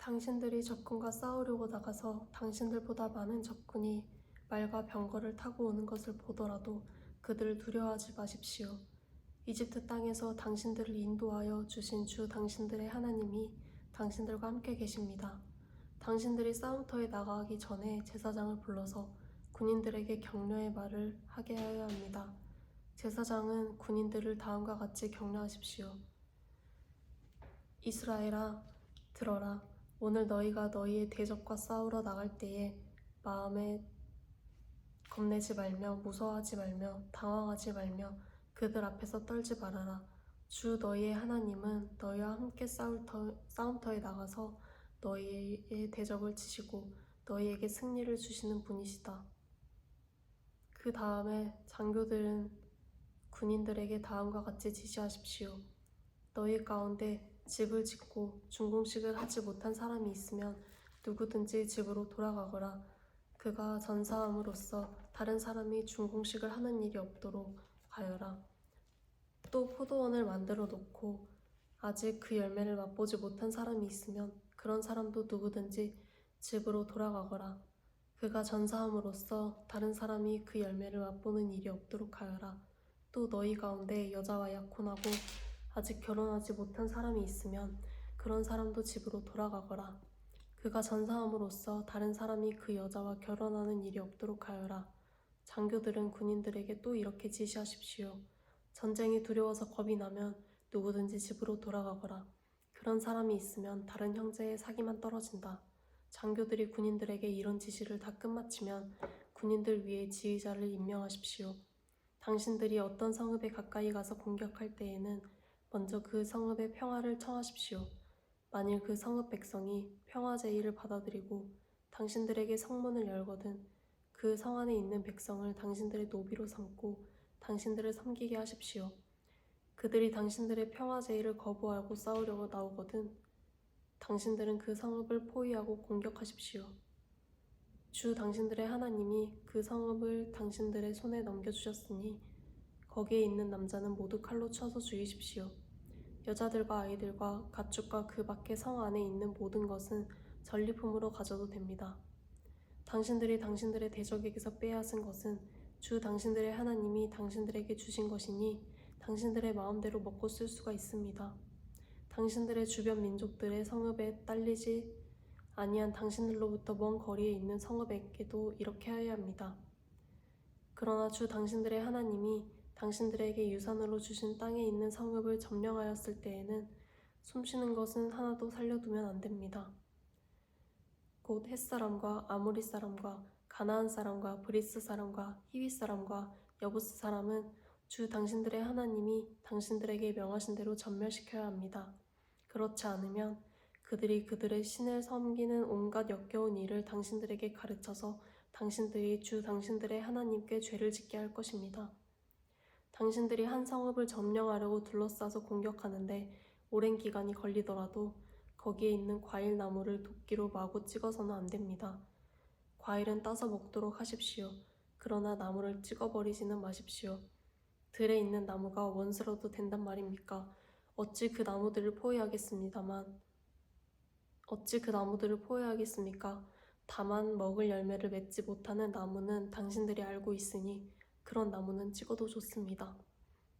당신들이 적군과 싸우려고 나가서 당신들보다 많은 적군이 말과 병거를 타고 오는 것을 보더라도 그들을 두려워하지 마십시오. 이집트 땅에서 당신들을 인도하여 주신 주 당신들의 하나님이 당신들과 함께 계십니다. 당신들이 싸움터에 나가기 전에 제사장을 불러서 군인들에게 격려의 말을 하게 하여야 합니다. 제사장은 군인들을 다음과 같이 격려하십시오. 이스라엘아, 들어라. 오늘 너희가 너희의 대적과 싸우러 나갈 때에 마음에 겁내지 말며 무서워하지 말며 당황하지 말며 그들 앞에서 떨지 말아라. 주 너희의 하나님은 너희와 함께 싸움터에 나가서 너희의 대적을 치시고 너희에게 승리를 주시는 분이시다. 그 다음에 장교들은 군인들에게 다음과 같이 지시하십시오. 너희 가운데 집을 짓고 준공식을 하지 못한 사람이 있으면 누구든지 집으로 돌아가거라. 그가 전사함으로써 다른 사람이 준공식을 하는 일이 없도록 하여라. 또 포도원을 만들어 놓고 아직 그 열매를 맛보지 못한 사람이 있으면 그런 사람도 누구든지 집으로 돌아가거라. 그가 전사함으로써 다른 사람이 그 열매를 맛보는 일이 없도록 하여라. 또 너희 가운데 여자와 약혼하고 아직 결혼하지 못한 사람이 있으면 그런 사람도 집으로 돌아가거라. 그가 전사함으로써 다른 사람이 그 여자와 결혼하는 일이 없도록 하여라. 장교들은 군인들에게 또 이렇게 지시하십시오. 전쟁이 두려워서 겁이 나면 누구든지 집으로 돌아가거라. 그런 사람이 있으면 다른 형제의 사기만 떨어진다. 장교들이 군인들에게 이런 지시를 다 끝마치면 군인들 위에 지휘자를 임명하십시오. 당신들이 어떤 성읍에 가까이 가서 공격할 때에는 먼저 그 성읍의 평화를 청하십시오. 만일 그 성읍 백성이 평화 제의를 받아들이고 당신들에게 성문을 열거든 그 성 안에 있는 백성을 당신들의 노비로 삼고 당신들을 섬기게 하십시오. 그들이 당신들의 평화 제의를 거부하고 싸우려고 나오거든 당신들은 그 성읍을 포위하고 공격하십시오. 주 당신들의 하나님이 그 성읍을 당신들의 손에 넘겨주셨으니 거기에 있는 남자는 모두 칼로 쳐서 죽이십시오. 여자들과 아이들과 가축과 그 밖의 성 안에 있는 모든 것은 전리품으로 가져도 됩니다. 당신들이 당신들의 대적에게서 빼앗은 것은 주 당신들의 하나님이 당신들에게 주신 것이니 당신들의 마음대로 먹고 쓸 수가 있습니다. 당신들의 주변 민족들의 성읍에 딸리지 아니한 당신들로부터 먼 거리에 있는 성읍에게도 이렇게 하여야 합니다. 그러나 주 당신들의 하나님이 당신들에게 유산으로 주신 땅에 있는 성읍을 점령하였을 때에는 숨쉬는 것은 하나도 살려두면 안 됩니다. 곧 헷사람과 아모리 사람과 가나안 사람과 브리스 사람과 히위 사람과 여부스 사람은 주 당신들의 하나님이 당신들에게 명하신 대로 전멸시켜야 합니다. 그렇지 않으면 그들이 그들의 신을 섬기는 온갖 역겨운 일을 당신들에게 가르쳐서 당신들이 주 당신들의 하나님께 죄를 짓게 할 것입니다. 당신들이 한 성읍을 점령하려고 둘러싸서 공격하는데 오랜 기간이 걸리더라도 거기에 있는 과일 나무를 도끼로 마구 찍어서는 안 됩니다. 과일은 따서 먹도록 하십시오. 그러나 나무를 찍어버리지는 마십시오. 들에 있는 나무가 원수라도 된단 말입니까? 어찌 그 나무들을 포위하겠습니까? 다만 먹을 열매를 맺지 못하는 나무는 당신들이 알고 있으니 그런 나무는 찍어도 좋습니다.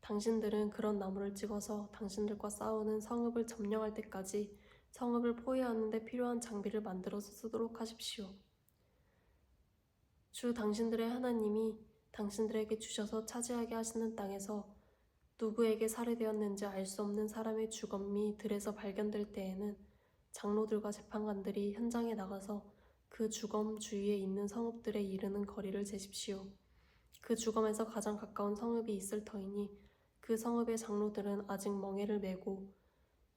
당신들은 그런 나무를 찍어서 당신들과 싸우는 성읍을 점령할 때까지 성읍을 포위하는 데 필요한 장비를 만들어서 쓰도록 하십시오. 주 당신들의 하나님이 당신들에게 주셔서 차지하게 하시는 땅에서 누구에게 살해되었는지 알 수 없는 사람의 주검이 들에서 발견될 때에는 장로들과 재판관들이 현장에 나가서 그 주검 주위에 있는 성읍들에 이르는 거리를 재십시오. 그 주검에서 가장 가까운 성읍이 있을 터이니 그 성읍의 장로들은 아직 멍에를 메고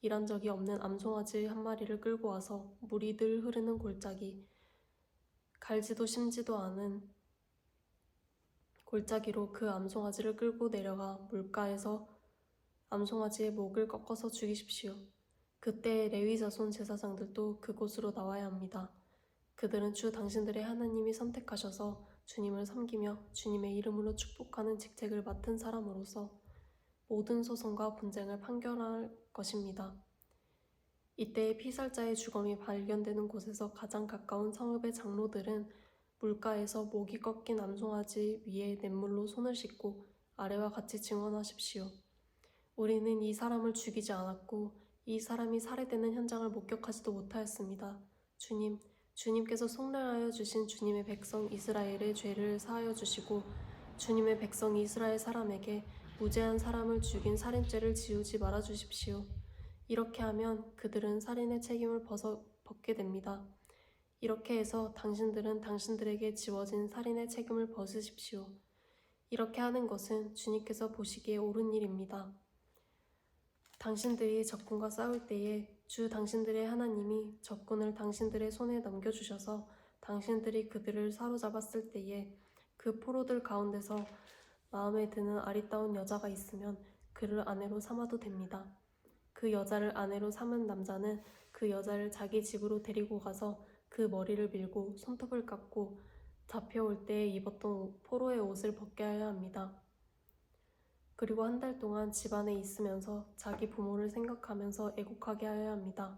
일한 적이 없는 암송아지 한 마리를 끌고 와서 물이 늘 흐르는 골짜기, 갈지도 심지도 않은 골짜기로 그 암송아지를 끌고 내려가 물가에서 암송아지의 목을 꺾어서 죽이십시오. 그때 레위 자손 제사장들도 그곳으로 나와야 합니다. 그들은 주 당신들의 하나님이 선택하셔서 주님을 섬기며 주님의 이름으로 축복하는 직책을 맡은 사람으로서 모든 소송과 분쟁을 판결할 것입니다. 이때에 피살자의 주검이 발견되는 곳에서 가장 가까운 성읍의 장로들은 물가에서 목이 꺾인 암송아지 위에 냇물로 손을 씻고 아래와 같이 증언하십시오. 우리는 이 사람을 죽이지 않았고 이 사람이 살해되는 현장을 목격하지도 못하였습니다. 주님, 주님께서 속량하여 주신 주님의 백성 이스라엘의 죄를 사하여 주시고 주님의 백성 이스라엘 사람에게 무죄한 사람을 죽인 살인죄를 지우지 말아 주십시오. 이렇게 하면 그들은 살인의 책임을 벗게 됩니다. 이렇게 해서 당신들은 당신들에게 지워진 살인의 책임을 벗으십시오. 이렇게 하는 것은 주님께서 보시기에 옳은 일입니다. 당신들이 적군과 싸울 때에 주 당신들의 하나님이 적군을 당신들의 손에 넘겨주셔서 당신들이 그들을 사로잡았을 때에 그 포로들 가운데서 마음에 드는 아리따운 여자가 있으면 그를 아내로 삼아도 됩니다. 그 여자를 아내로 삼은 남자는 그 여자를 자기 집으로 데리고 가서 그 머리를 밀고 손톱을 깎고 잡혀올 때에 입었던 포로의 옷을 벗게 하여야 합니다. 그리고 한 달 동안 집안에 있으면서 자기 부모를 생각하면서 애곡하게 하여야 합니다.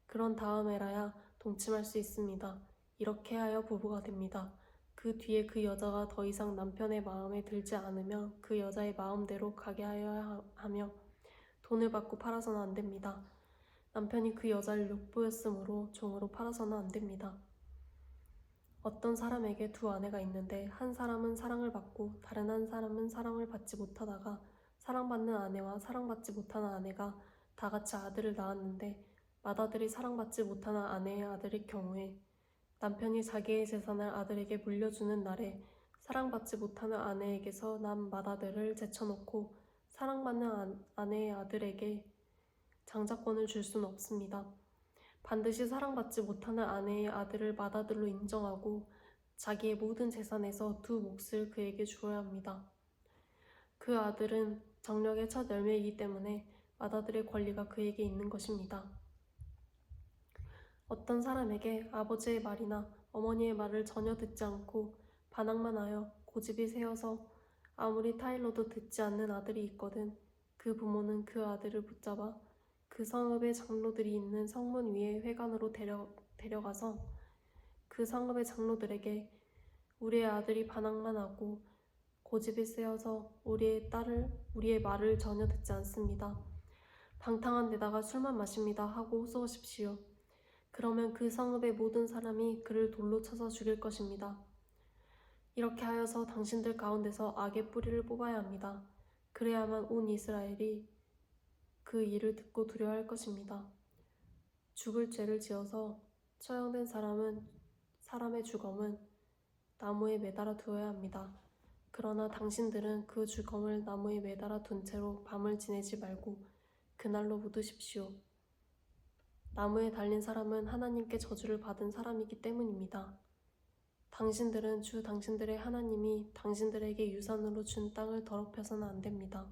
그런 다음에라야 동침할 수 있습니다. 이렇게 하여 부부가 됩니다. 그 뒤에 그 여자가 더 이상 남편의 마음에 들지 않으며 그 여자의 마음대로 가게 하여야 하며 돈을 받고 팔아서는 안 됩니다. 남편이 그 여자를 욕보였으므로 종으로 팔아서는 안 됩니다. 어떤 사람에게 두 아내가 있는데 한 사람은 사랑을 받고 다른 한 사람은 사랑을 받지 못하다가 사랑받는 아내와 사랑받지 못하는 아내가 다 같이 아들을 낳았는데 맏아들이 사랑받지 못하는 아내의 아들일 경우에 남편이 자기의 재산을 아들에게 물려주는 날에 사랑받지 못하는 아내에게서 난 맏아들을 제쳐놓고 사랑받는 아내의 아들에게 장자권을 줄 수는 없습니다. 반드시 사랑받지 못하는 아내의 아들을 맏아들로 인정하고 자기의 모든 재산에서 두 몫을 그에게 주어야 합니다. 그 아들은 정력의 첫 열매이기 때문에 맏아들의 권리가 그에게 있는 것입니다. 어떤 사람에게 아버지의 말이나 어머니의 말을 전혀 듣지 않고 반항만 하여 고집이 세어서 아무리 타일러도 듣지 않는 아들이 있거든 그 부모는 그 아들을 붙잡아 그 성읍의 장로들이 있는 성문 위에 회관으로 데려가서 그 성읍의 장로들에게 우리의 아들이 반항만 하고 고집이 세어서 우리의 말을 전혀 듣지 않습니다. 방탕한 데다가 술만 마십니다 하고 호소하십시오. 그러면 그 성읍의 모든 사람이 그를 돌로 쳐서 죽일 것입니다. 이렇게 하여서 당신들 가운데서 악의 뿌리를 뽑아야 합니다. 그래야만 온 이스라엘이 그 일을 듣고 두려워할 것입니다. 죽을 죄를 지어서 처형된 사람의 주검은 나무에 매달아 두어야 합니다. 그러나 당신들은 그 주검을 나무에 매달아 둔 채로 밤을 지내지 말고 그날로 묻으십시오. 나무에 달린 사람은 하나님께 저주를 받은 사람이기 때문입니다. 당신들은 주 당신들의 하나님이 당신들에게 유산으로 준 땅을 더럽혀서는 안 됩니다.